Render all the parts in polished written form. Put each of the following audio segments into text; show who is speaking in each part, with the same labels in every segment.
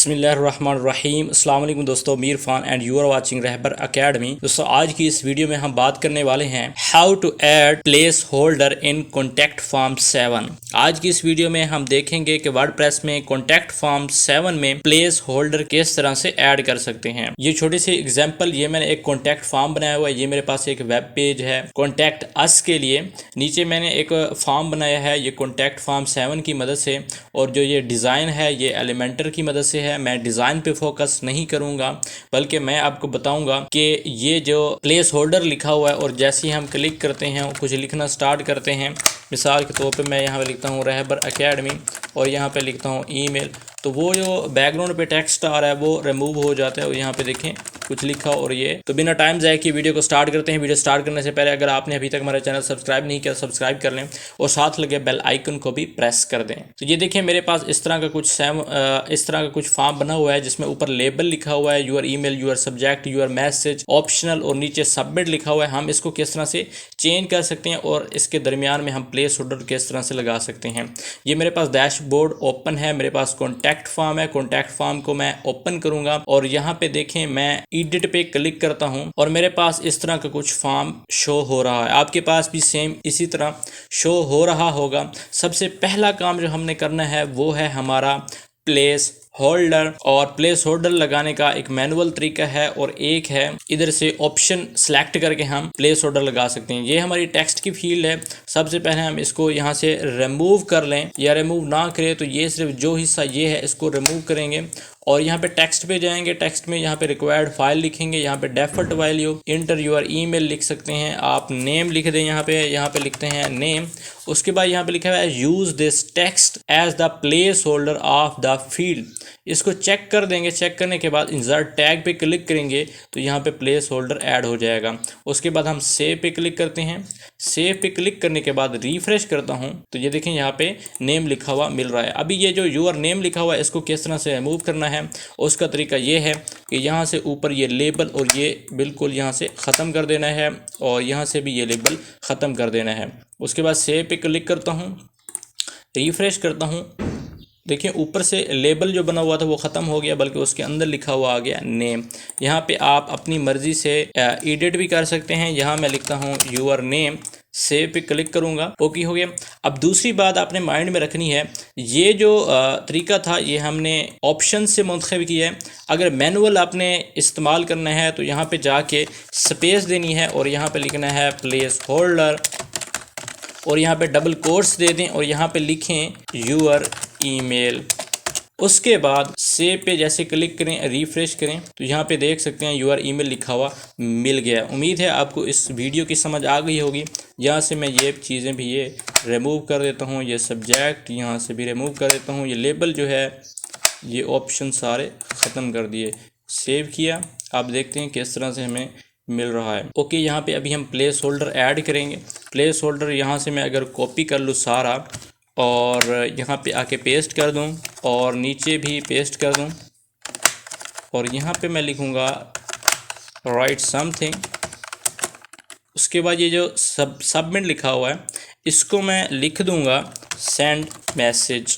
Speaker 1: बिस्मिल्लाहिर्रहमानिर्रहीम। अस्सलाम वालेकुम दोस्तों, Mir Faan and you are watching Rahbar academy. दोस्तों आज की इस वीडियो में हम बात करने वाले हैं how to add placeholder in contact form 7। आज की इस वीडियो में हम देखेंगे कि वर्डप्रेस में कॉन्टैक्ट फॉर्म 7 में प्लेस होल्डर किस तरह से ऐड कर सकते हैं। ये छोटी सी एग्जाम्पल, ये मैंने एक कॉन्टैक्ट फॉर्म बनाया हुआ है। ये मेरे पास एक वेब पेज है कॉन्टैक्ट अस के लिए। नीचे मैंने एक फॉर्म बनाया है ये कॉन्टैक्ट फॉर्म 7 की मदद से, और जो ये डिज़ाइन है ये एलिमेंटर की मदद से है। मैं डिज़ाइन पे फोकस नहीं करूंगा, बल्कि मैं आपको बताऊंगा कि ये जो प्लेस होल्डर लिखा हुआ है और जैसे ही हम क्लिक करते हैं कुछ लिखना स्टार्ट करते हैं, मिसाल के तौर पे मैं यहाँ पे लिखता हूँ रहबर अकेडमी और यहाँ पे लिखता हूँ ईमेल, तो वो जो बैकग्राउंड पे टेक्स्ट आ रहा है वो रिमूव हो जाता है। और यहाँ पे देखें कुछ लिखा और ये तो बिना टाइम जाए कि वीडियो को स्टार्ट करते हैं। वीडियो स्टार्ट करने से पहले अगर आपने अभी तक हमारा चैनल सब्सक्राइब नहीं किया सब्सक्राइब कर लें और साथ लगे बेल आइकन को भी प्रेस कर दें। तो ये देखिए मेरे पास इस तरह का कुछ फॉर्म बना हुआ है जिसमें ऊपर लेबल लिखा हुआ है, your email, your subject, your message, optional, और नीचे सबमिट लिखा हुआ है। हम इसको किस तरह से चेंज कर सकते हैं और इसके दरमियान में हम प्लेस होल्डर किस तरह से लगा सकते हैं। ये मेरे पास डैशबोर्ड ओपन है, मेरे पास कॉन्टैक्ट फॉर्म है। कॉन्टैक्ट फॉर्म को मैं ओपन करूंगा और यहाँ पे देखें मैं एडिट पे क्लिक करता हूँ और मेरे पास इस तरह का कुछ फॉर्म शो हो रहा है। आपके पास भी सेम इसी तरह शो हो रहा होगा। सबसे पहला काम जो हमने करना है वो है हमारा प्लेस होल्डर, और प्लेस होल्डर लगाने का एक मैनुअल तरीका है और एक है इधर से ऑप्शन सेलेक्ट करके हम प्लेस होल्डर लगा सकते हैं। ये हमारी टेक्स्ट की फील्ड है। सबसे पहले हम इसको यहाँ से रिमूव कर लें, या रिमूव ना करें तो ये सिर्फ जो हिस्सा ये है इसको रिमूव करेंगे और यहाँ पे टेक्स्ट पे जाएंगे। टेक्स्ट में यहाँ पे रिक्वायर्ड फाइल लिखेंगे, यहाँ पे default value enter your email लिख सकते हैं, आप नेम लिख दें। यहाँ पे लिखते हैं नेम। उसके बाद यहाँ पे लिखा हुआ है use this text as the placeholder of the field. इसको चेक कर देंगे। चेक करने के बाद इंसर्ट टैग पे क्लिक करेंगे तो यहाँ पे प्लेस होल्डर ऐड हो जाएगा। उसके बाद हम सेव पे क्लिक करते हैं। सेव पे क्लिक करने के बाद रिफ्रेश करता हूँ तो ये देखें यहाँ पे नेम लिखा हुआ मिल रहा है। अभी ये जो यूर नेम लिखा हुआ है इसको किस तरह से रिमूव करना है, उसका तरीका ये है कि यहाँ से ऊपर ये लेबल और ये बिल्कुल यहाँ से ख़त्म कर देना है और यहाँ से भी ये लेबल ख़त्म कर देना है। उसके बाद सेव पे क्लिक करता हूँ, रिफ्रेश करता हूँ। देखिए ऊपर से लेबल जो बना हुआ था वो ख़त्म हो गया, बल्कि उसके अंदर लिखा हुआ आ गया नेम। यहाँ पे आप अपनी मर्ज़ी से एडिट भी कर सकते हैं। यहाँ मैं लिखता हूँ यूर नेम, सेव पे क्लिक करूँगा, ओके हो गया। अब दूसरी बात आपने माइंड में रखनी है, ये जो तरीका था ये हमने ऑप्शन से मुंतखब किया है। अगर मैनुअल आपने इस्तेमाल करना है तो यहाँ पे जाके स्पेस देनी है और यहाँ पे लिखना है प्लेस होल्डर और यहाँ पे डबल कोट्स दे दें और यहाँ पे लिखें यूर ईमेल। उसके बाद सेव पे जैसे क्लिक करें, रिफ्रेश करें तो यहाँ पे देख सकते हैं यूर ईमेल लिखा हुआ मिल गया। उम्मीद है आपको इस वीडियो की समझ आ गई होगी। यहाँ से मैं ये चीज़ें भी ये रिमूव कर देता हूँ, ये सब्जेक्ट यहाँ से भी रिमूव कर देता हूँ, ये लेबल जो है ये ऑप्शन सारे ख़त्म कर दिए। सेव किया, आप देखते हैं किस तरह से हमें मिल रहा है। ओके, यहाँ पे अभी हम प्लेस होल्डर ऐड करेंगे। प्लेस होल्डर यहाँ से मैं अगर कॉपी कर लूँ सारा और यहाँ पे आके पेस्ट कर दूँ और नीचे भी पेस्ट कर दूँ और यहाँ पे मैं लिखूँगा राइट समथिंग। उसके बाद ये जो सबमिट लिखा हुआ है इसको मैं लिख दूँगा सेंड मैसेज।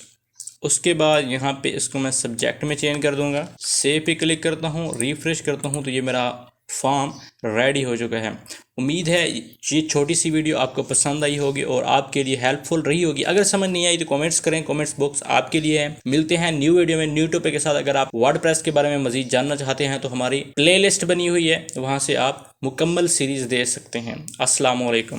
Speaker 1: उसके बाद यहाँ पे इसको मैं सब्जेक्ट में चेंज कर दूँगा। सेव पे क्लिक करता हूँ, रिफ्रेश करता हूँ तो ये मेरा फॉर्म रेडी हो चुका है। उम्मीद है ये छोटी सी वीडियो आपको पसंद आई होगी और आपके लिए हेल्पफुल रही होगी। अगर समझ नहीं आई तो कमेंट्स करें, कमेंट्स बॉक्स आपके लिए है। मिलते हैं न्यू वीडियो में न्यू टॉपिक के साथ। अगर आप वर्डप्रेस के बारे में मजीद जानना चाहते हैं तो हमारी प्लेलिस्ट बनी हुई है, वहाँ से आप मुकम्मल सीरीज़ दे सकते हैं। अस्सलाम वालेकुम।